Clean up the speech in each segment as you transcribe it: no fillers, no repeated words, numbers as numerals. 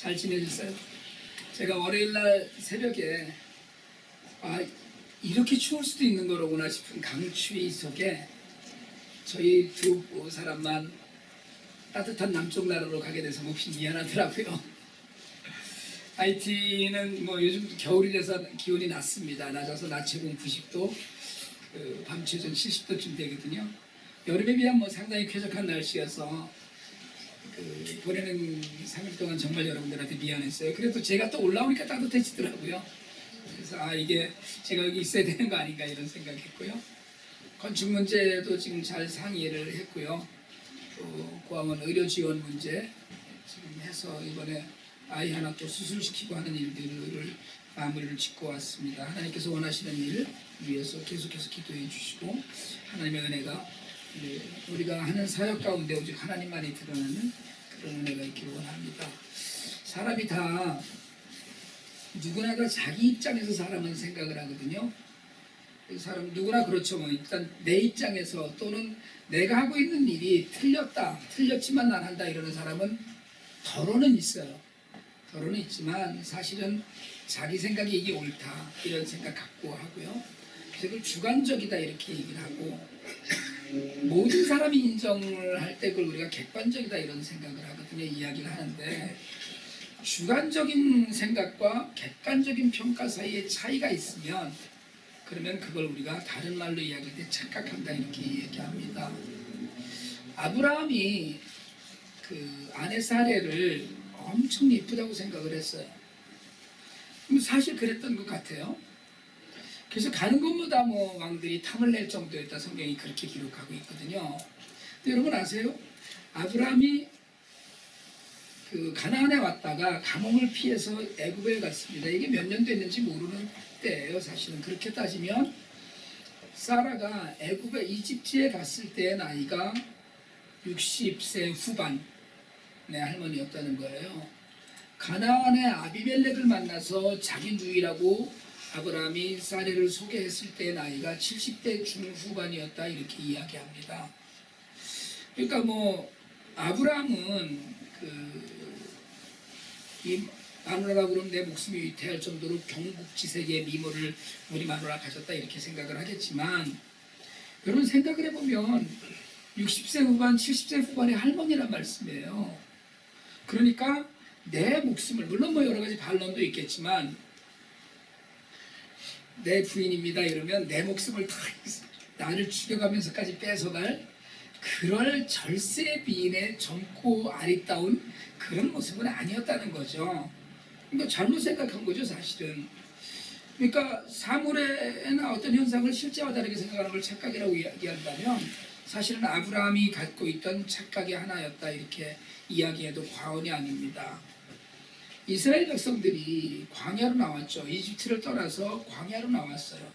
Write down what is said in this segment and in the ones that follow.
잘 지내셨어요? 제가 월요일날 새벽에 이렇게 추울 수도 있는 거로구나 싶은 강추위 속에 저희 두 사람만 따뜻한 남쪽 나라로 가게 돼서 몹시 미안하더라고요. 하이티는 뭐 요즘 겨울이라서 기온이 낮습니다. 낮아서 낮 최고 90도, 밤 최저 70도쯤 되거든요. 여름에 비하면 뭐 상당히 쾌적한 날씨여서 보내는 3일 동안 정말 여러분들한테 미안했어요. 그래도 제가 또 올라오니까 따뜻해지더라고요. 그래서 이게 제가 여기 있어야 되는 거 아닌가 이런 생각했고요. 건축 문제도 지금 잘 상의를 했고요. 또 고아원 의료 지원 문제 지금 해서 이번에 아이 하나 또 수술시키고 하는 일들을 마무리를 짓고 왔습니다. 하나님께서 원하시는 일 위해서 계속해서 기도해 주시고 하나님의 은혜가 우리가 하는 사역 가운데 오직 하나님만이 드러나는 그런 은혜가 있기를 원합니다. 사람이 다 누구나 다 자기 입장에서 사람은 생각을 하거든요. 사람 누구나 그렇죠. 뭐 일단 내 입장에서 또는 내가 하고 있는 일이 틀렸지만 난 한다 이러는 사람은 더러는 있어요. 더러는 있지만 사실은 자기 생각이 이게 옳다 이런 생각 갖고 하고요. 그래서 그걸 주관적이다 이렇게 얘기를 하고 모든 사람이 인정을 할 때 그걸 우리가 객관적이다 이런 생각을 하거든요. 이야기를 하는데 주관적인 생각과 객관적인 평가 사이에 차이가 있으면 그러면 그걸 우리가 다른 말로 이야기할 때 착각한다 이렇게 얘기합니다. 아브라함이 그 아내 사레를 엄청 예쁘다고 생각을 했어요. 사실 그랬던 것 같아요. 그래서 가는 것보다 뭐 왕들이 탐을 낼 정도였다 성경이 그렇게 기록하고 있거든요. 근데 여러분 아세요? 아브라함이 그 가나안에 왔다가 가뭄을 피해서 애굽에 갔습니다. 이게 몇 년 됐는지 모르는 때예요. 사실은 그렇게 따지면 사라가 애굽에 이집트에 갔을 때의 나이가 60세 후반의 할머니였다는 거예요. 가나안의 아비멜렉을 만나서 자기 누이라고 아브라함이 사레를 소개했을 때의 나이가 70대 중후반이었다 이렇게 이야기합니다. 그러니까 뭐 아브라함은 이 마누라라고 그러면 내 목숨이 위태할 정도로 경국지색의 미모를 우리 마누라 가졌다 이렇게 생각을 하겠지만 여러분 생각을 해보면 60세 후반, 70세 후반의 할머니란 말씀이에요. 그러니까 내 목숨을 물론 뭐 여러 가지 반론도 있겠지만 내 부인입니다 이러면 내 목숨을 다 나를 죽여가면서까지 뺏어갈 그럴 절세 비인의 젊고 아리따운 그런 모습은 아니었다는 거죠. 그러니까 잘못 생각한 거죠 사실은. 그러니까 사물에나 어떤 현상을 실제와 다르게 생각하는 걸 착각이라고 이야기한다면 사실은 아브라함이 갖고 있던 착각의 하나였다 이렇게 이야기해도 과언이 아닙니다. 이스라엘 백성들이 광야로 나왔죠. 이집트를 떠나서 광야로 나왔어요.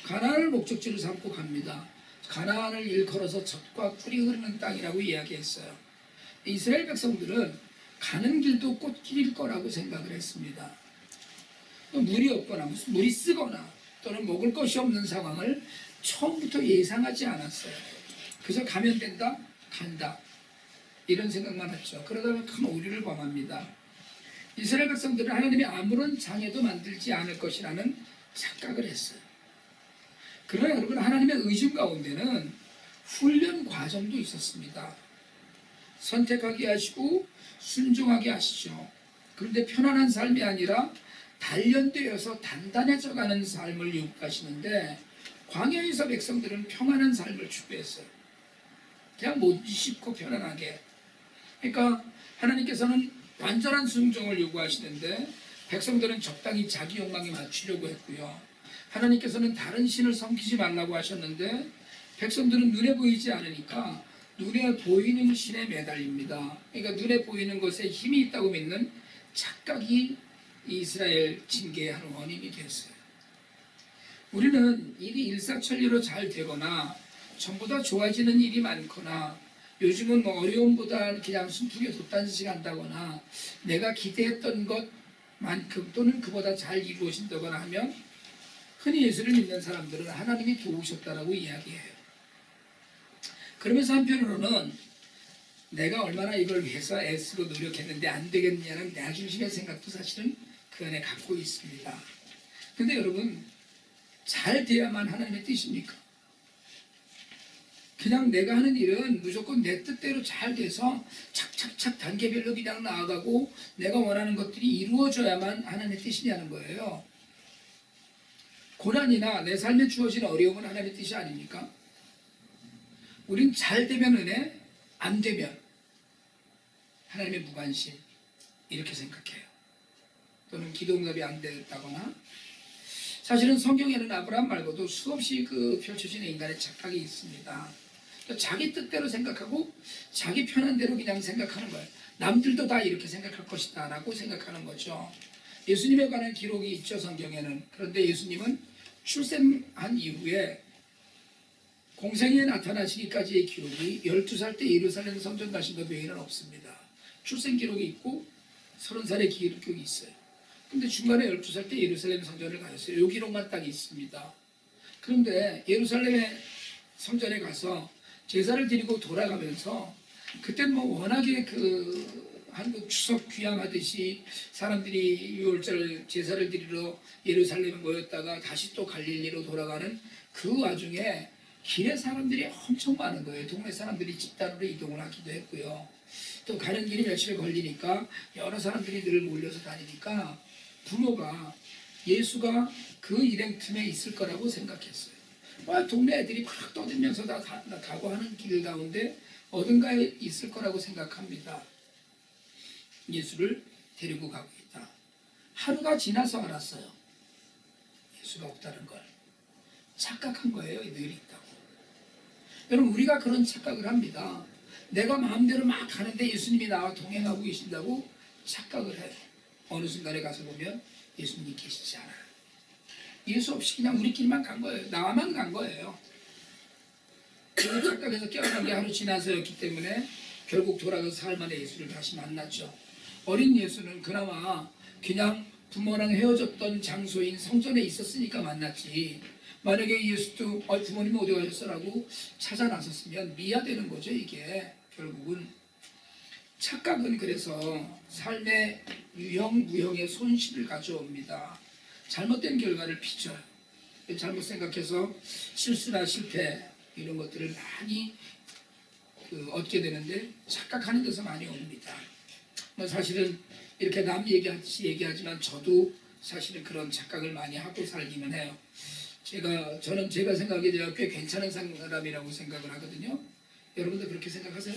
가나안을 목적지로 삼고 갑니다. 가나안을 일컬어서 젖과 꿀이 흐르는 땅이라고 이야기했어요. 이스라엘 백성들은 가는 길도 꽃길일 거라고 생각을 했습니다. 물이 없거나 물이 쓰거나 또는 먹을 것이 없는 상황을 처음부터 예상하지 않았어요. 그래서 가면 된다, 간다 이런 생각만 했죠. 그러다가 큰 오류를 범합니다. 이스라엘 백성들은 하나님이 아무런 장애도 만들지 않을 것이라는 착각을 했어요. 그러나 여러분 하나님의 의중 가운데는 훈련 과정도 있었습니다. 선택하게 하시고 순종하게 하시죠. 그런데 편안한 삶이 아니라 단련되어서 단단해져가는 삶을 요구하시는데 광야에서 백성들은 평안한 삶을 추구했어요. 그냥 못 씹고 편안하게. 그러니까 하나님께서는 완전한 순종을 요구하시는데 백성들은 적당히 자기 욕망에 맞추려고 했고요. 하나님께서는 다른 신을 섬기지 말라고 하셨는데 백성들은 눈에 보이지 않으니까 눈에 보이는 신에 매달립니다. 그러니까 눈에 보이는 것에 힘이 있다고 믿는 착각이 이스라엘 징계의 한 원인이 됐어요. 우리는 일이 일사천리로 잘 되거나 전보다 좋아지는 일이 많거나 요즘은 뭐 어려움보다 그냥 순풍에 돛단지 한다거나 내가 기대했던 것만큼 또는 그보다 잘 이루어진다거나 하면 흔히 예수를 믿는 사람들은 하나님이 도우셨다라고 이야기해요. 그러면서 한편으로는 내가 얼마나 이걸 위해서 애쓰고 노력했는데 안 되겠냐는 나중심의 생각도 사실은 그 안에 갖고 있습니다. 근데 여러분, 잘 돼야만 하나님의 뜻입니까? 그냥 내가 하는 일은 무조건 내 뜻대로 잘 돼서 착착착 단계별로 그냥 나아가고 내가 원하는 것들이 이루어져야만 하나님의 뜻이냐는 거예요. 고난이나 내 삶에 주어진 어려움은 하나님의 뜻이 아닙니까? 우린 잘 되면 은혜, 안 되면 하나님의 무관심, 이렇게 생각해요. 또는 기도응답이 안 됐다거나. 사실은 성경에는 아브라함 말고도 수없이 펼쳐지는 인간의 착각이 있습니다. 자기 뜻대로 생각하고 자기 편한 대로 그냥 생각하는 거예요. 남들도 다 이렇게 생각할 것이다 라고 생각하는 거죠. 예수님에 관한 기록이 있죠, 성경에는. 그런데 예수님은 출생한 이후에 공생에 나타나시기까지의 기록이 12살 때 예루살렘 성전 가신 것 외에는 없습니다. 출생 기록이 있고 30살의 기록이 있어요. 근데 중간에 12살 때 예루살렘 성전을 가셨어요. 이 기록만 딱 있습니다. 그런데 예루살렘의 성전에 가서 제사를 드리고 돌아가면서 그땐 뭐 워낙에 한국 추석 귀향하듯이 사람들이 6월절 제사를 드리러 예루살렘에 모였다가 다시 또 갈릴리로 돌아가는 그 와중에 길에 사람들이 엄청 많은 거예요. 동네 사람들이 집단으로 이동을 하기도 했고요. 또 가는 길이 며칠 걸리니까 여러 사람들이 늘 몰려서 다니니까 부모가 예수가 그 일행 틈에 있을 거라고 생각했어요. 동네 애들이 막 떠들면서 다 가고 하는 길 가운데 어딘가에 있을 거라고 생각합니다. 예수를 데리고 가고 있다. 하루가 지나서 알았어요. 예수가 없다는 걸. 착각한 거예요. 늘 있다고. 여러분, 우리가 그런 착각을 합니다. 내가 마음대로 막 가는데 예수님이 나와 동행하고 계신다고 착각을 해요. 어느 순간에 가서 보면 예수님이 계시지 않아요. 예수 없이 그냥 우리끼리만 간 거예요. 나만 간 거예요. 그리고 착각해서 깨어난 게 하루 지나서였기 때문에 결국 돌아가서 사흘 만에 예수를 다시 만났죠. 어린 예수는 그나마 그냥 부모랑 헤어졌던 장소인 성전에 있었으니까 만났지. 만약에 예수도 부모님 어디 가셨어라고 찾아 나섰으면 미화되는 거죠. 이게 결국은. 착각은 그래서 삶의 유형 무형의 손실을 가져옵니다. 잘못된 결과를 빚어요. 잘못 생각해서 실수나 실패 이런 것들을 많이 얻게 되는데 착각하는 데서 많이 옵니다. 사실은 이렇게 남 얘기하듯이 얘기하지만 저도 사실은 그런 착각을 많이 하고 살기는 해요. 저는 제가 생각에 제가 꽤 괜찮은 사람이라고 생각을 하거든요. 여러분도 그렇게 생각하세요?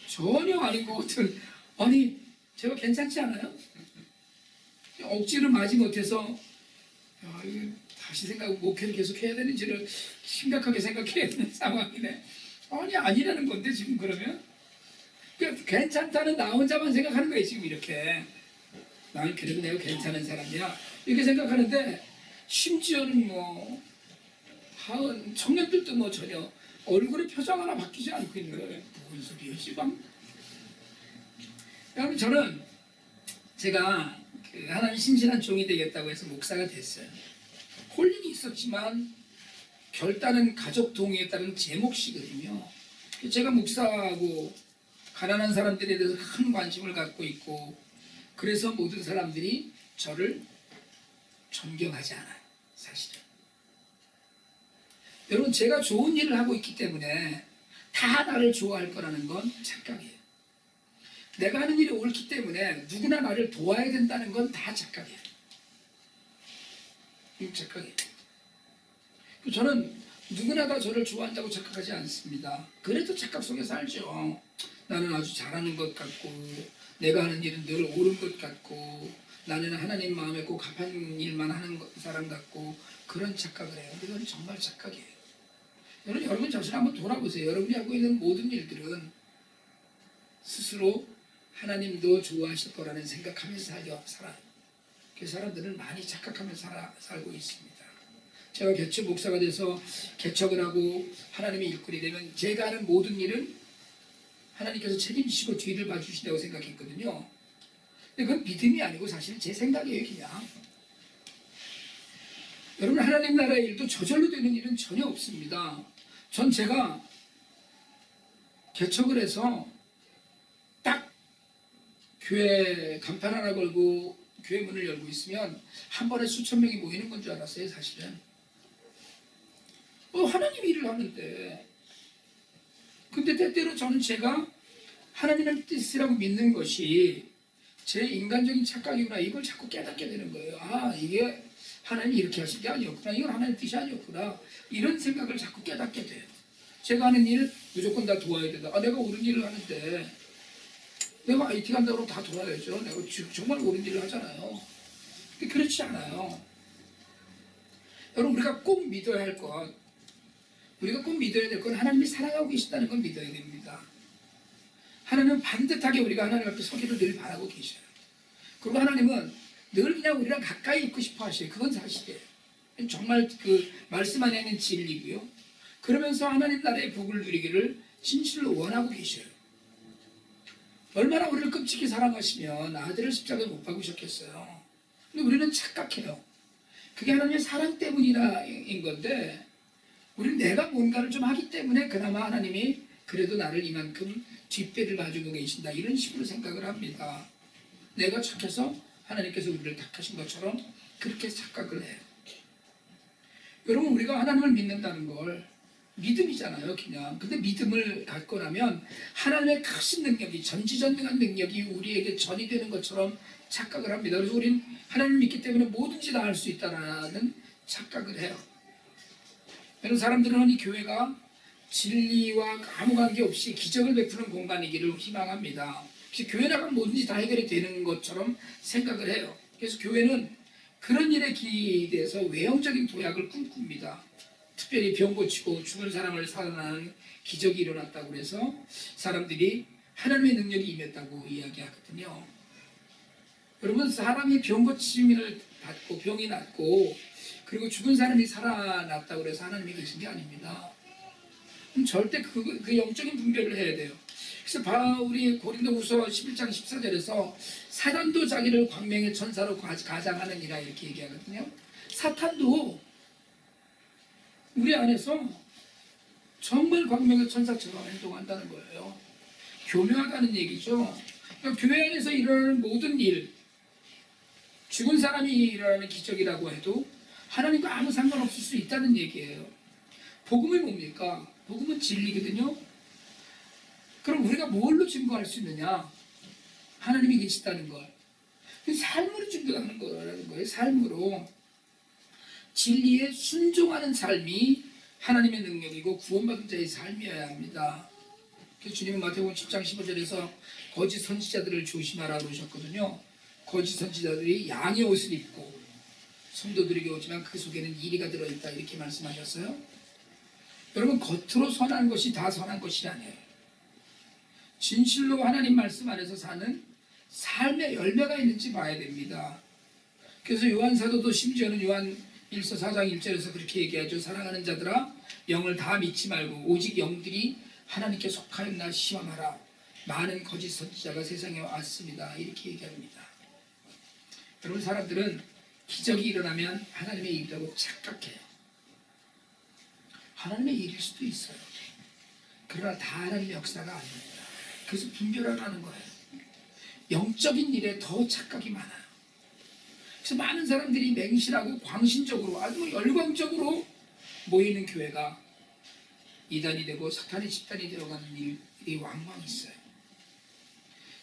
전혀 아닌 것 같은. 아니, 제가 괜찮지 않아요? 억지를 마지 못해서 이거 다시 목회를 계속 해야 되는지를 심각하게 생각해야 되는 상황이네. 아니, 아니라는 건데 지금 그러면? 괜찮다는 나 혼자만 생각하는 거예요. 지금 이렇게. 나는 그래도 내가 괜찮은 사람이야 이렇게 생각하는데, 심지어는 하은 청년들도 전혀 얼굴의 표정 하나 바뀌지 않고 있는 거예요. 무슨 소리야 지금? 여러분, 저는 제가 하나님 심신한 종이 되겠다고 해서 목사가 됐어요. 콜링이 있었지만 결단은 가족 동의에 따른 제 몫이거든요. 제가 목사하고 가난한 사람들에 대해서 큰 관심을 갖고 있고, 그래서 모든 사람들이 저를 존경하지 않아요. 사실은. 여러분, 제가 좋은 일을 하고 있기 때문에 다 나를 좋아할 거라는 건 착각이에요. 내가 하는 일이 옳기 때문에 누구나 나를 도와야 된다는 건 다 착각이에요. 이거 착각이에요. 저는 누구나 다 저를 좋아한다고 착각하지 않습니다. 그래도 착각 속에 살죠. 나는 아주 잘하는 것 같고, 내가 하는 일은 늘 옳은 것 같고, 나는 하나님 마음에 꼭 합한 일만 하는 사람 같고, 그런 착각을 해요. 그건 정말 착각이에요. 여러분 자신 한번 돌아보세요. 여러분이 하고 있는 모든 일들은 스스로 하나님도 좋아하실 거라는 생각하면서 살아요. 그 사람들은 많이 착각하면서 살고 있습니다. 제가 개척 목사가 돼서 개척을 하고 하나님의 일꾼이 되면 제가 하는 모든 일은 하나님께서 책임지시고 뒤를 봐주신다고 생각했거든요. 근데 그건 믿음이 아니고 사실은 제 생각이에요. 그냥. 여러분, 하나님 나라의 일도 저절로 되는 일은 전혀 없습니다. 전 제가 개척을 해서 딱 교회 간판 하나 걸고 교회 문을 열고 있으면 한 번에 수천 명이 모이는 건 줄 알았어요. 사실은 하나님 일을 하는데, 근데 때때로 저는 제가 하나님의 뜻이라고 믿는 것이 제 인간적인 착각이구나, 이걸 자꾸 깨닫게 되는 거예요. 아, 이게 하나님이 이렇게 하신 게 아니었구나, 이건 하나님의 뜻이 아니었구나, 이런 생각을 자꾸 깨닫게 돼요. 제가 하는 일 무조건 다 도와야 된다. 아, 내가 옳은 일을 하는데 내가 IT 간다고 다 도와야죠. 내가 정말 옳은 일을 하잖아요. 근데 그렇지 않아요. 여러분, 우리가 꼭 믿어야 할 것, 우리가 꼭 믿어야 될 건 하나님이 사랑하고 계시다는 걸 믿어야 됩니다. 하나님은 반듯하게 우리가 하나님 앞에 서기를 늘 바라고 계셔요. 그리고 하나님은 늘 그냥 우리랑 가까이 있고 싶어 하셔요. 그건 사실이에요. 정말 그 말씀 안에 있는 진리고요. 그러면서 하나님 나라의 복을 누리기를 진실로 원하고 계셔요. 얼마나 우리를 끔찍히 사랑하시면 아들을 십자가에 못 박으셨겠어요. 근데 우리는 착각해요. 그게 하나님의 사랑 때문이라인 건데, 우리는 내가 뭔가를 좀 하기 때문에 그나마 하나님이 그래도 나를 이만큼 뒷배를 봐주고 계신다, 이런 식으로 생각을 합니다. 내가 착해서 하나님께서 우리를 택하신 것처럼 그렇게 착각을 해요. 여러분, 우리가 하나님을 믿는다는 걸 믿음이잖아요, 그냥. 근데 믿음을 갖고 나면 하나님의 크신 능력이, 전지전능한 능력이 우리에게 전이 되는 것처럼 착각을 합니다. 그래서 우리는 하나님을 믿기 때문에 뭐든지 다 할 수 있다는 착각을 해요. 여러분, 사람들은 흔히 교회가 진리와 아무 관계없이 기적을 베푸는 공간이기를 희망합니다. 그래서 교회 나가면 뭐든지 다 해결이 되는 것처럼 생각을 해요. 그래서 교회는 그런 일에 기대서 외형적인 도약을 꿈꿉니다. 특별히 병 고치고 죽은 사람을 살아나는 기적이 일어났다고 해서 사람들이 하나님의 능력이 임했다고 이야기하거든요. 여러분, 사람이 병 고침을 받고 병이 낫고 그리고 죽은 사람이 살아났다고 해서 하나님이 계신 게 아닙니다. 그럼 절대 그 영적인 분별을 해야 돼요. 그래서 우리 고린도후서 11장 14절에서 사단도 자기를 광명의 천사로 가장하느니라, 이렇게 얘기하거든요. 사탄도 우리 안에서 정말 광명의 천사처럼 행동한다는 거예요. 교묘하다는 얘기죠. 그러니까 교회 안에서 일어나는 모든 일, 죽은 사람이 일어나는 기적이라고 해도 하나님과 아무 상관없을 수 있다는 얘기예요. 복음이 뭡니까? 복음은 진리거든요. 그럼 우리가 뭘로 증거할 수 있느냐? 하나님이 계시다는 걸. 삶으로 증거하는 거라는 거예요. 삶으로. 진리에 순종하는 삶이 하나님의 능력이고 구원받은 자의 삶이어야 합니다. 그래서 주님은 마태복음 10장 15절에서 거짓 선지자들을 조심하라 그러셨거든요. 거짓 선지자들이 양의 옷을 입고 성도들에게 오지만 그 속에는 이리가 들어있다, 이렇게 말씀하셨어요. 여러분, 겉으로 선한 것이 다 선한 것이 아니에요. 진실로 하나님 말씀 안에서 사는 삶의 열매가 있는지 봐야 됩니다. 그래서 요한 사도도 심지어는 요한 1서 4장 1절에서 그렇게 얘기하죠. 사랑하는 자들아, 영을 다 믿지 말고 오직 영들이 하나님께 속하였나 시험하라. 많은 거짓 선지자가 세상에 왔습니다, 이렇게 얘기합니다. 여러분, 사람들은 기적이 일어나면 하나님의 일이라고 착각해요. 하나님의 일일 수도 있어요. 그러나 다 하나님의 역사가 아닙니다. 그래서 분별하라는 거예요. 영적인 일에 더 착각이 많아요. 그래서 많은 사람들이 맹신하고 광신적으로, 아주 열광적으로 모이는 교회가 이단이 되고 사탄의 집단이 되어가는 일이 왕왕 있어요.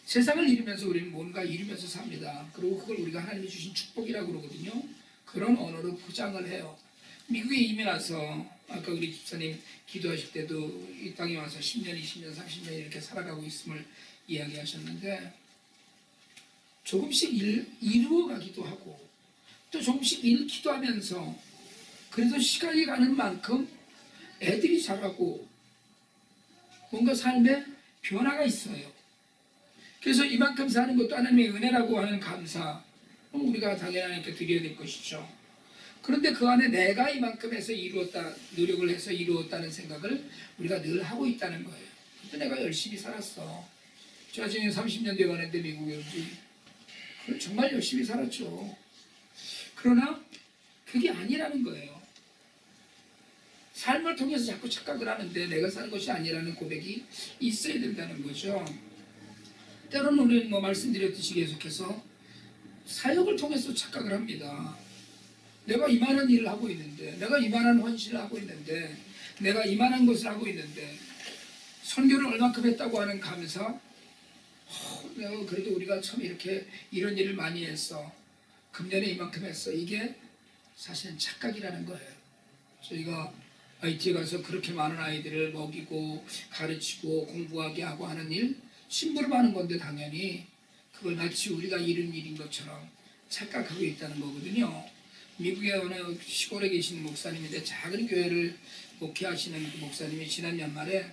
세상을 이루면서 우리는 뭔가 이루면서 삽니다. 그리고 그걸 우리가 하나님이 주신 축복이라고 그러거든요. 그런 언어로 포장을 해요. 미국에 이민 와서 아까 우리 집사님 기도하실 때도 이 땅에 와서 10년, 20년, 30년 이렇게 살아가고 있음을 이야기하셨는데, 조금씩 이루어가기도 하고 또 조금씩 잃기도 하면서, 그래도 시간이 가는 만큼 애들이 자라고 뭔가 삶에 변화가 있어요. 그래서 이만큼 사는 것도 하나님의 은혜라고 하는 감사, 우리가 당연히 하나님께 드려야 될 것이죠. 그런데 그 안에 내가 이만큼 해서 이루었다, 노력을 해서 이루었다는 생각을 우리가 늘 하고 있다는 거예요. 그때 내가 열심히 살았어. 제가 지금 30년 되어가는데 미국에 오지, 정말 열심히 살았죠. 그러나 그게 아니라는 거예요. 삶을 통해서 자꾸 착각을 하는데 내가 사는 것이 아니라는 고백이 있어야 된다는 거죠. 때로는 우리는 뭐 말씀드렸듯이 계속해서 사역을 통해서 착각을 합니다. 내가 이만한 일을 하고 있는데, 내가 이만한 헌신을 하고 있는데, 내가 이만한 것을 하고 있는데, 선교를 얼마큼 했다고 하는 감사, 내가 그래도 우리가 참 이렇게 이런 일을 많이 했어, 금년에 이만큼 했어. 이게 사실은 착각이라는 거예요. 저희가 IT에 가서 그렇게 많은 아이들을 먹이고 가르치고 공부하게 하고 하는 일, 심부름하는 건데 당연히 그걸 마치 우리가 이룬 일인 것처럼 착각하고 있다는 거거든요. 미국의 어느 시골에 계신 목사님인데 작은 교회를 목회하시는 그 목사님이 지난 연말에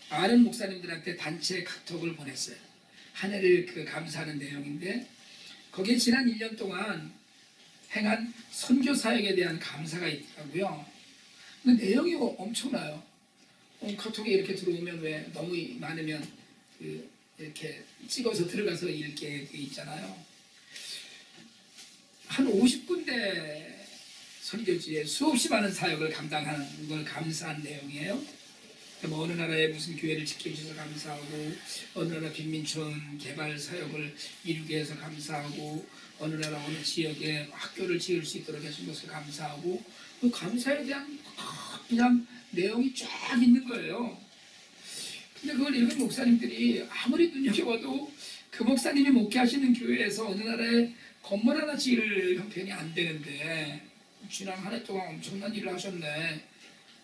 아는 목사님들한테 단체 카톡을 보냈어요. 한 해를 감사하는 내용인데 거기에 지난 1년 동안 행한 선교 사역에 대한 감사가 있더라고요. 근데 내용이 엄청나요. 카톡에 이렇게 들어오면 왜 너무 많으면 이렇게 찍어서 들어가서 읽게 돼 있잖아요. 한 50군데 선교지에 수없이 많은 사역을 감당하는 걸 감사한 내용이에요. 뭐 어느 나라에 무슨 교회를 지켜주셔서 감사하고, 어느 나라 빈민촌 개발 사역을 이루게 해서 감사하고, 어느 나라 어느 지역에 학교를 지을 수 있도록 해준 것을 감사하고, 그 감사에 대한 그냥 내용이 쫙 있는 거예요. 근데 그걸 읽은 목사님들이 아무리 눈여겨봐도 그 목사님이 목회하시는 교회에서 어느 나라에 건물 하나 지을 형편이 안 되는데 지난 한 해 동안 엄청난 일을 하셨네,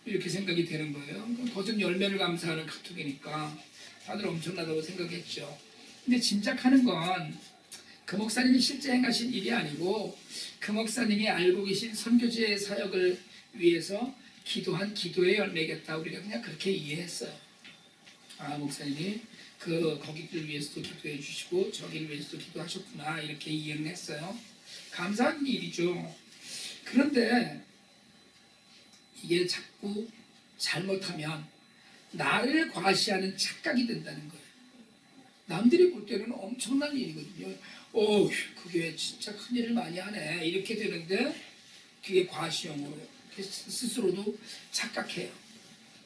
이렇게 생각이 되는 거예요. 겉은 열매를 감사하는 카톡이니까 다들 엄청나다고 생각했죠. 근데 짐작하는 건 그 목사님이 실제 행하신 일이 아니고 그 목사님이 알고 계신 선교지의 사역을 위해서 기도한 기도의 열매겠다, 우리가 그냥 그렇게 이해했어요. 아, 목사님이 거기들 위해서도 기도해 주시고 저기를 위해서도 기도하셨구나, 이렇게 이해를 했어요. 감사한 일이죠. 그런데 이게 자꾸 잘못하면 나를 과시하는 착각이 된다는 거예요. 남들이 볼 때는 엄청난 일이거든요. 그게 진짜 큰일을 많이 하네, 이렇게 되는데 그게 과시형으로 스스로도 착각해요.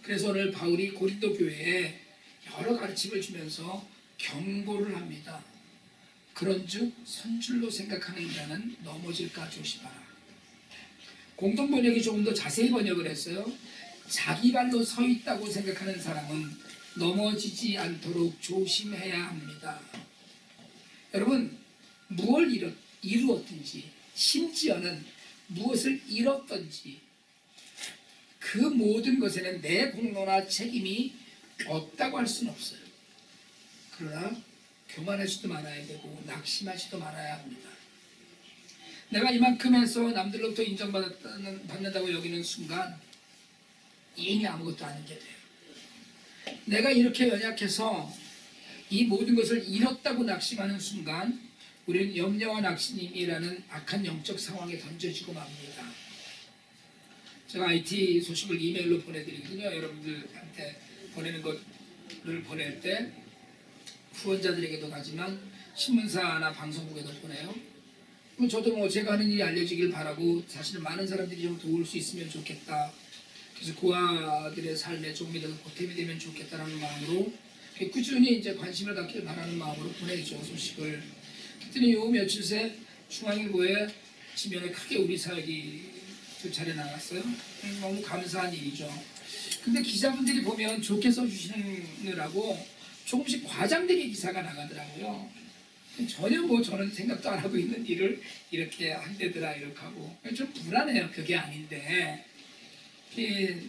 그래서 오늘 바울이 고린도 교회에 여러 가르침을 주면서 경고를 합니다. 그런즉 선줄로 생각하는 자는 넘어질까 조심하라. 공동 번역이 조금 더 자세히 번역을 했어요. 자기 발로 서 있다고 생각하는 사람은 넘어지지 않도록 조심해야 합니다. 여러분, 무엇을 이루었든지, 심지어는 무엇을 잃었든지 그 모든 것에는 내 공로나 책임이 없다고 할 수는 없어요. 그러나 교만하지도 말아야 되고 낙심하지도 말아야 합니다. 내가 이만큼 해서 남들로부터 인정받는다고 여기는 순간 이미 아무것도 아닌 게 돼요. 내가 이렇게 연약해서 이 모든 것을 잃었다고 낙심하는 순간 우리는 염려와 낙심이라는 악한 영적 상황에 던져지고 맙니다. 제가 IT 소식을 이메일로 보내드리거든요. 여러분들한테 보내는 것을 보낼 때 후원자들에게도 가지만 신문사나 방송국에도 보내요. 저도 뭐 제가 하는 일이 알려지길 바라고 사실은 많은 사람들이 좀 도울 수 있으면 좋겠다. 그래서 고아들의 삶에 조금이라도 보탬이 되면 좋겠다라는 마음으로 꾸준히 이제 관심을 갖길 바라는 마음으로 보내죠, 소식을. 그랬더니 요 며칠 새 중앙일보에 지면에 크게 우리 사역이 두 차례 나갔어요. 너무 감사한 일이죠. 근데 기자분들이 보면 좋게 써주시느라고 조금씩 과장되게 기사가 나가더라고요. 전혀 뭐 저는 생각도 안 하고 있는 일을 이렇게 한대더라 이렇게 하고 좀 불안해요. 그게 아닌데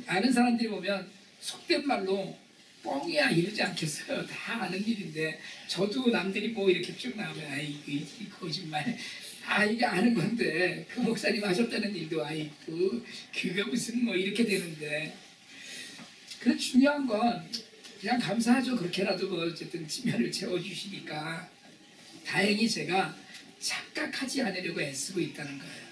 아는 사람들이 보면 속된 말로 뻥이야 이러지 않겠어요. 다 아는 일인데 저도 남들이 뭐 이렇게 쭉 나오면 아이 거짓말, 이게 아는 건데 그 목사님 하셨다는 일도 그게 무슨 뭐 이렇게 되는데, 그런 중요한 건 그냥 감사하죠. 그렇게라도 뭐 어쨌든 지면을 채워주시니까. 다행히 제가 착각하지 않으려고 애쓰고 있다는 거예요.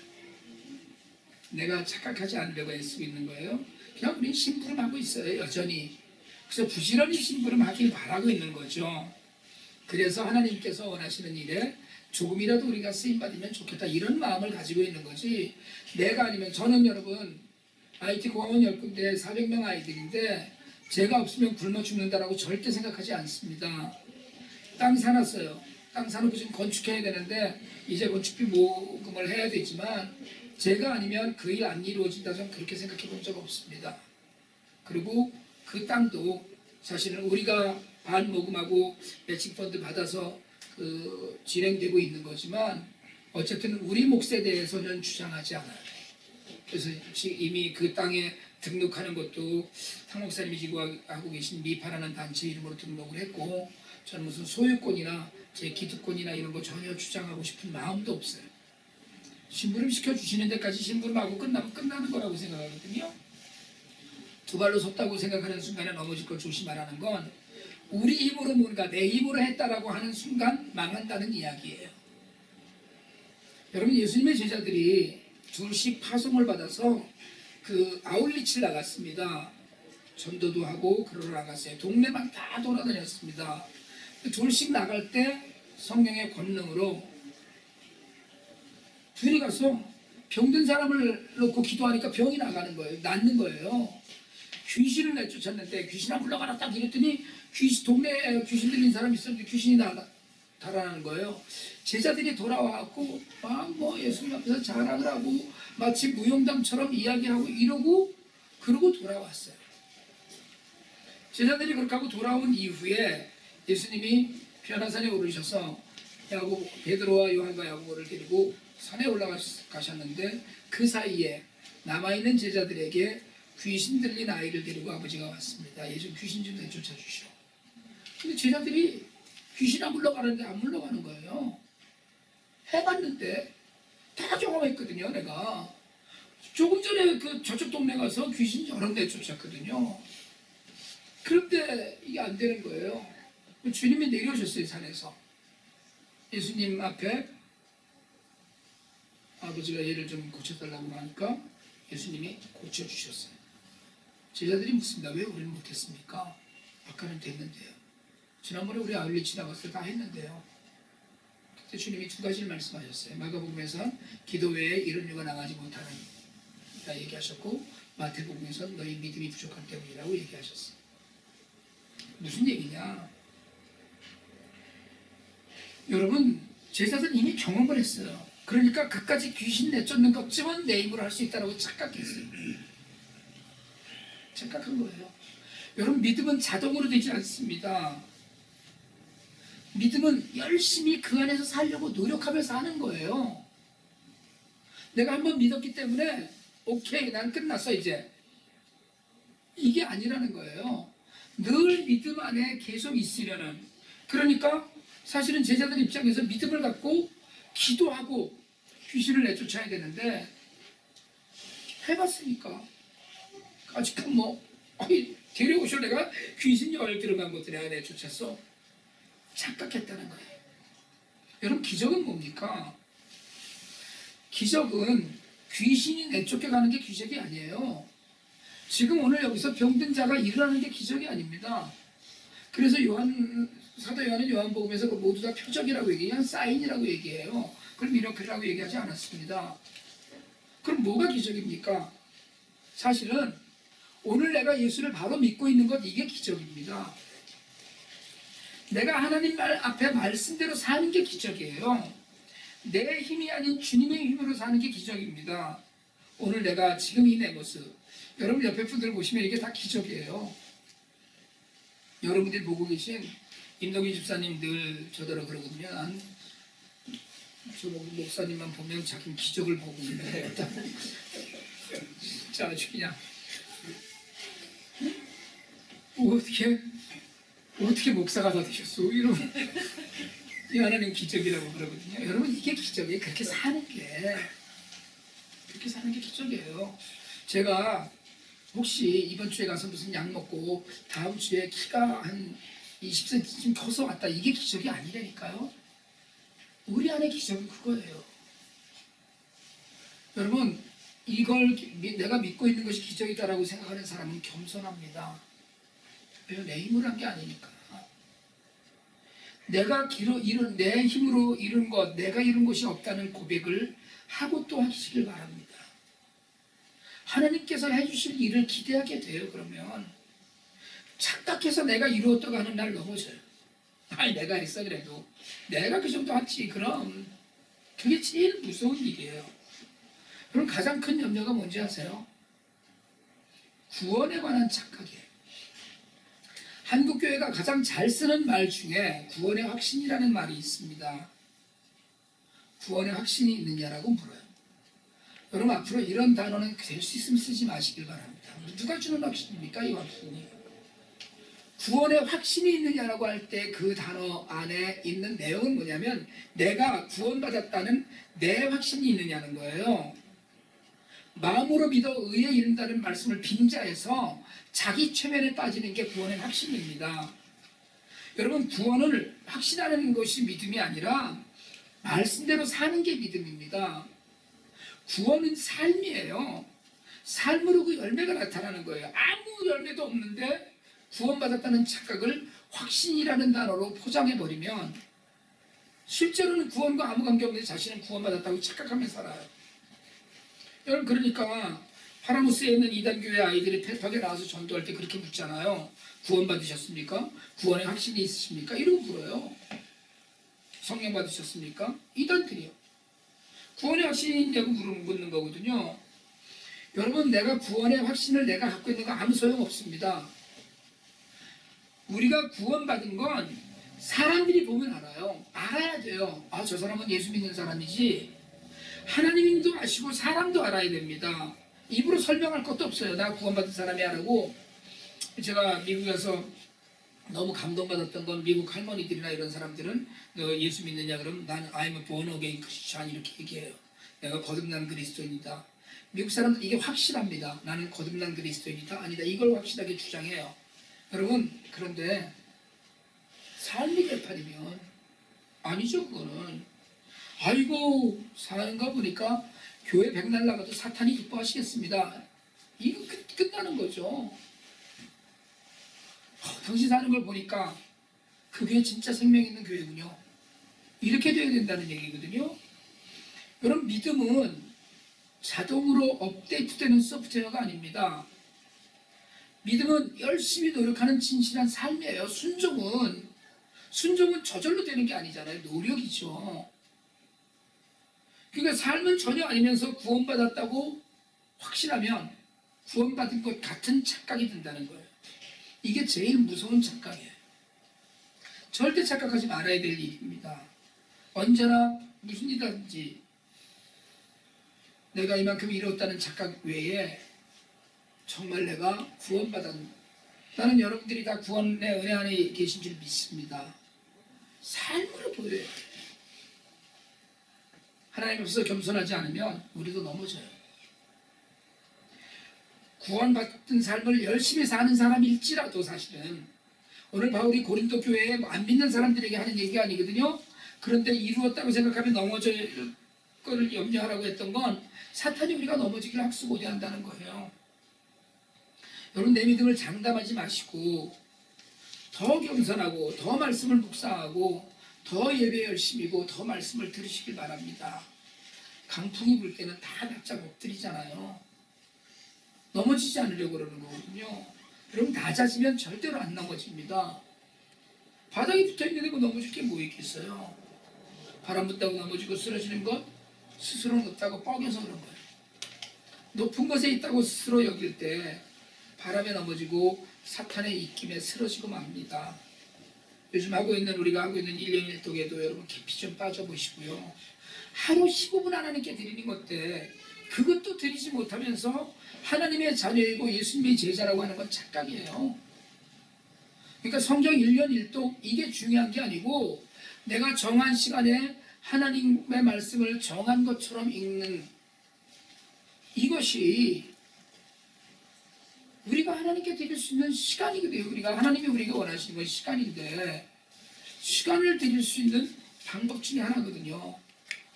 내가 착각하지 않으려고 애쓰고 있는 거예요. 그냥 우린 심부름하고 있어요, 여전히. 그래서 부지런히 심부름하길 바라고 있는 거죠. 그래서 하나님께서 원하시는 일에 조금이라도 우리가 쓰임받으면 좋겠다, 이런 마음을 가지고 있는 거지. 내가 아니면 저는 여러분 IT 공학원 10군데 400명 아이들인데 제가 없으면 굶어 죽는다라고 절대 생각하지 않습니다. 땅 사놨어요. 땅 사놓고 지금 건축해야 되는데 이제 건축비 모금을 해야 되지만 제가 아니면 그 일 안 이루어진다 저는 그렇게 생각해 본 적 없습니다. 그리고 그 땅도 사실은 우리가 반 모금하고 매칭 펀드 받아서 진행되고 있는 거지만 어쨌든 우리 몫에 대해서는 주장하지 않아요. 그래서 이미 그 땅에 등록하는 것도 탕 목사님이 지금 하고 계신 미파라는 단체 이름으로 등록을 했고 저는 무슨 소유권이나 제 기득권이나 이런 거 전혀 주장하고 싶은 마음도 없어요. 심부름 시켜주시는 데까지 심부름하고 끝나면 끝나는 거라고 생각하거든요. 두 발로 섰다고 생각하는 순간에 넘어질 걸 조심하라는 건 우리 힘으로 뭔가 내 힘으로 했다라고 하는 순간 망한다는 이야기예요. 여러분 예수님의 제자들이 둘씩 파송을 받아서 아울리치를 나갔습니다. 전도도 하고 그러러 나갔어요. 동네만 다 돌아다녔습니다. 둘씩 나갈 때 성령의 권능으로 둘이 가서 병든 사람을 놓고 기도하니까 병이 나가는 거예요. 낫는 거예요. 귀신을 내쫓았는데 귀신아 물러가라 딱 이랬더니 동네에 귀신 들린 사람이 있었는데 귀신이 달아나는 거예요. 제자들이 돌아와갖고 막 예수님 앞에서 자랑을 하고 마치 무용담처럼 이야기하고 이러고 그러고 돌아왔어요. 제자들이 그렇게 하고 돌아온 이후에 예수님이 변화산에 오르셔서 베드로와 요한과 야고보를 데리고 산에 올라가셨는데 그 사이에 남아있는 제자들에게 귀신 들린 아이를 데리고 아버지가 왔습니다. 얘 좀 귀신 좀 내쫓아 주시오. 근데 제자들이 귀신 안 물러가는데 안 물러가는 거예요. 해봤는데 다 경험했거든요. 내가 조금 전에 저쪽 동네 가서 귀신 여러 내쫓았거든요. 그런데 이게 안 되는 거예요. 주님이 내려오셨어요. 산에서 예수님 앞에 아버지가 얘를 좀 고쳐달라고 하니까 예수님이 고쳐주셨어요. 제자들이 묻습니다. 왜 우리는 못했습니까? 아까는 됐는데요. 지난번에 우리 아울리치 나갔을 때 다 했는데요. 그때 주님이 두 가지를 말씀하셨어요. 마가복음에서 기도 외에 이런 일과 나가지 못하는 다 얘기하셨고 마태복음에서 너희 믿음이 부족한 때문이라고 얘기하셨어요. 무슨 얘기냐? 여러분 제자들은 이미 경험을 했어요. 그러니까 그까지 귀신 내쫓는 것쯤은 내 힘으로 할 수 있다고 착각했어요. 착각한 거예요. 여러분 믿음은 자동으로 되지 않습니다. 믿음은 열심히 그 안에서 살려고 노력하면서 하는 거예요. 내가 한번 믿었기 때문에 오케이 난 끝났어 이제 이게 아니라는 거예요. 늘 믿음 안에 계속 있으려는 그러니까 사실은 제자들 입장에서 믿음을 갖고 기도하고 귀신을 내쫓아야 되는데 해봤으니까 아직 데려오셔 내가 귀신 열 들어간 것들 내가 내쫓았어 착각했다는 거예요. 여러분 기적은 뭡니까? 기적은 귀신이 내쫓겨가는 게 기적이 아니에요. 지금 오늘 여기서 병든 자가 일어나는 게 기적이 아닙니다. 그래서 사도 요한은 요한복음에서 모두 다 표적이라고 얘기해요. 사인이라고 얘기해요. 그걸 미러클이라고 얘기하지 않았습니다. 그럼 뭐가 기적입니까? 사실은 오늘 내가 예수를 바로 믿고 있는 것 이게 기적입니다. 내가 하나님 말 앞에 말씀대로 사는 게 기적이에요. 내 힘이 아닌 주님의 힘으로 사는 게 기적입니다. 오늘 내가 지금 이 내 모습 여러분 옆에 분들 보시면 이게 다 기적이에요. 여러분들이 보고 계신 임덕희 집사님 늘 저더러 그러거든요. 저 목사님만 보면 자기는 기적을 보고 있는데 진짜 아주 그냥 어떻게 목사가 다 되셨어? 이러면 이 하나님 기적이라고 그러거든요. 여러분 이게 기적이에요. 그렇게 사는 게 기적이에요. 제가 혹시 이번 주에 가서 무슨 약 먹고 다음 주에 키가 한 20cm쯤 커서 왔다 이게 기적이 아니라니까요. 우리 안에 기적은 그거예요. 여러분 이걸 내가 믿고 있는 것이 기적이다라고 생각하는 사람은 겸손합니다. 왜요? 내 힘으로 한 게 아니니까. 내 힘으로 이룬 것, 내가 이룬 것이 없다는 고백을 하고 또 하시길 바랍니다. 하나님께서 해주실 일을 기대하게 돼요. 그러면 착각해서 내가 이루었다고 하는 날 넘어져요. 아니 내가 했어 그래도 내가 그 정도 했지. 그럼 그게 제일 무서운 일이에요. 그럼 가장 큰 염려가 뭔지 아세요? 구원에 관한 착각이에요. 한국교회가 가장 잘 쓰는 말 중에 구원의 확신이라는 말이 있습니다. 구원의 확신이 있느냐라고 물어요. 여러분 앞으로 이런 단어는 될 수 있으면 쓰지 마시길 바랍니다. 누가 주는 확신입니까? 이 확신이. 구원의 확신이 있느냐라고 할 때 그 단어 안에 있는 내용은 뭐냐면 내가 구원받았다는 내 확신이 있느냐는 거예요. 마음으로 믿어 의에 이른다는 말씀을 빙자해서 자기 최면에 빠지는 게 구원의 확신입니다. 여러분 구원을 확신하는 것이 믿음이 아니라 말씀대로 사는 게 믿음입니다. 구원은 삶이에요. 삶으로 그 열매가 나타나는 거예요. 아무 열매도 없는데 구원받았다는 착각을 확신이라는 단어로 포장해버리면 실제로는 구원과 아무 관계없는데 자신은 구원받았다고 착각하며 살아요. 여러분 그러니까 파라무스에 있는 이단교회 아이들이 펠팍에 나와서 전도할 때 그렇게 묻잖아요. 구원받으셨습니까? 구원의 확신이 있으십니까? 이러고 물어요. 성령 받으셨습니까? 이단들이요. 구원의 확신이 있냐고 묻는 거거든요. 여러분 내가 구원의 확신을 내가 갖고 있는 거 아무 소용없습니다. 우리가 구원받은 건 사람들이 보면 알아요. 알아야 돼요. 아, 저 사람은 예수 믿는 사람이지. 하나님도 아시고 사람도 알아야 됩니다. 입으로 설명할 것도 없어요. 나 구원받은 사람이야 라고. 제가 미국에서 너무 감동받았던 건 미국 할머니들이나 이런 사람들은 너 예수 믿느냐 그러면 나는 I'm a born again Christian 이렇게 얘기해요. 내가 거듭난 그리스도인이다. 미국 사람들 이게 확실합니다. 나는 거듭난 그리스도인이다. 아니다. 이걸 확실하게 주장해요. 여러분 그런데 삶이 개판이면 아니죠. 그거는 아이고 사는가 보니까 교회 백날 나가도 사탄이 기뻐하시겠습니다. 이거 끝나는 거죠. 당신 사는 걸 보니까 그게 진짜 생명 있는 교회군요. 이렇게 돼야 된다는 얘기거든요. 여러분 믿음은 자동으로 업데이트되는 소프트웨어가 아닙니다. 믿음은 열심히 노력하는 진실한 삶이에요. 순종은 저절로 되는 게 아니잖아요. 노력이죠. 그러니까 삶은 전혀 아니면서 구원받았다고 확신하면 구원받은 것 같은 착각이 든다는 거예요. 이게 제일 무서운 착각이에요. 절대 착각하지 말아야 될 일입니다. 언제나 무슨 일이든지 내가 이만큼 이뤘다는 착각 외에 정말 내가 구원받았는 나는 여러분들이 다 구원의 은혜 안에 계신 줄 믿습니다. 삶으로 보여야 돼요. 하나님 앞에서 겸손하지 않으면 우리도 넘어져요. 구원받은 삶을 열심히 사는 사람일지라도 사실은 오늘 바울이 고린도 교회에 안 믿는 사람들에게 하는 얘기가 아니거든요. 그런데 이루었다고 생각하면 넘어질 거를 염려하라고 했던 건 사탄이 우리가 넘어지기를 학수고대 한다는 거예요. 여러분 내 믿음을 장담하지 마시고 더 겸손하고 더 말씀을 묵상하고 더 예배 열심히고 더 말씀을 들으시길 바랍니다. 강풍이 불 때는 다 바짝 엎드리잖아요. 넘어지지 않으려고 그러는 거거든요. 여러분 낮아지면 절대로 안 넘어집니다. 바닥에 붙어있는데 뭐 넘어질 게 뭐 있겠어요. 바람 붙다고 넘어지고 쓰러지는 것 스스로 높다고 뻐겨서 그런 거예요. 높은 곳에 있다고 스스로 여길 때 바람에 넘어지고 사탄의 입김에 쓰러지고 맙니다. 요즘 우리가 하고 있는 1년 1독에도 여러분 깊이 좀 빠져보시고요. 하루 15분 하나님께 드리는 것때 그것도 드리지 못하면서 하나님의 자녀이고 예수님의 제자라고 하는 건 착각이에요. 그러니까 성경 1년 1독 이게 중요한 게 아니고 내가 정한 시간에 하나님의 말씀을 정한 것처럼 읽는 이것이 우리가 하나님께 드릴 수 있는 시간이거든요. 하나님이 우리가 원하시는 건 시간인데 시간을 드릴 수 있는 방법 중에 하나거든요.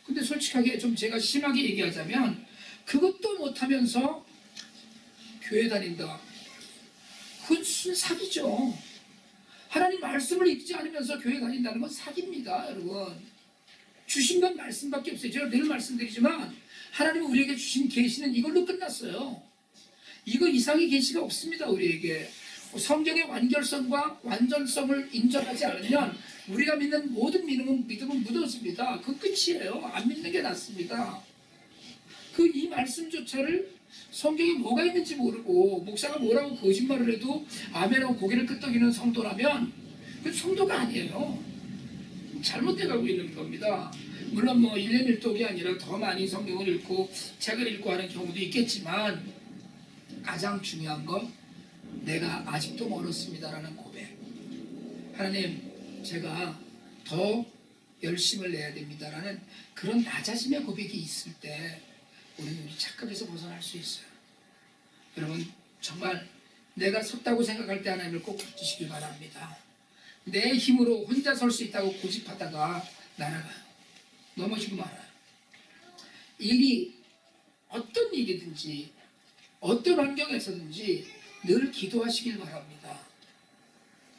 근데 솔직하게 좀 제가 심하게 얘기하자면 그것도 못하면서 교회 다닌다. 그건 사기죠. 하나님 말씀을 읽지 않으면서 교회 다닌다는 건 사기입니다. 여러분 주신 건 말씀밖에 없어요. 제가 늘 말씀드리지만 하나님은 우리에게 주신 계시는 이걸로 끝났어요. 이거 이상의 계시가 없습니다. 우리에게 성경의 완결성과 완전성을 인정하지 않으면 우리가 믿는 모든 믿음은 묻어집니다. 그 끝이에요. 안 믿는 게 낫습니다. 이 말씀조차를 성경에 뭐가 있는지 모르고 목사가 뭐라고 거짓말을 해도 아멘하고 고개를 끄덕이는 성도라면 그 성도가 아니에요. 잘못돼 가고 있는 겁니다. 물론 1년 1독이 아니라 더 많이 성경을 읽고 책을 읽고 하는 경우도 있겠지만 가장 중요한 건 내가 아직도 멀었습니다라는 고백. 하나님, 제가 더 열심을 내야 됩니다라는 그런 나 자신의 고백이 있을 때 우리 착각에서 벗어날 수 있어요. 여러분, 정말 내가 섰다고 생각할 때 하나님을 꼭 붙드시길 바랍니다. 내 힘으로 혼자 설 수 있다고 고집하다가 날아가요. 넘어지고 말아요. 어떤 일이든지 어떤 환경에서든지 늘 기도하시길 바랍니다.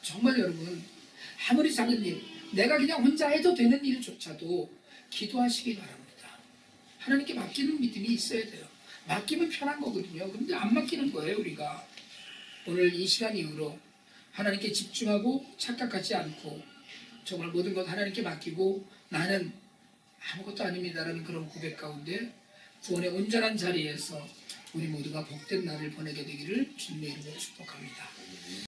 정말 여러분, 아무리 작은 일, 내가 그냥 혼자 해도 되는 일조차도 기도하시길 바랍니다. 하나님께 맡기는 믿음이 있어야 돼요. 맡기면 편한 거거든요. 근데 안 맡기는 거예요, 우리가. 오늘 이 시간 이후로 하나님께 집중하고 착각하지 않고 정말 모든 것 하나님께 맡기고 나는 아무것도 아닙니다라는 그런 고백 가운데 구원의 온전한 자리에서 우리 모두가 복된 날을 보내게 되기를 주님의 이름으로 축복합니다.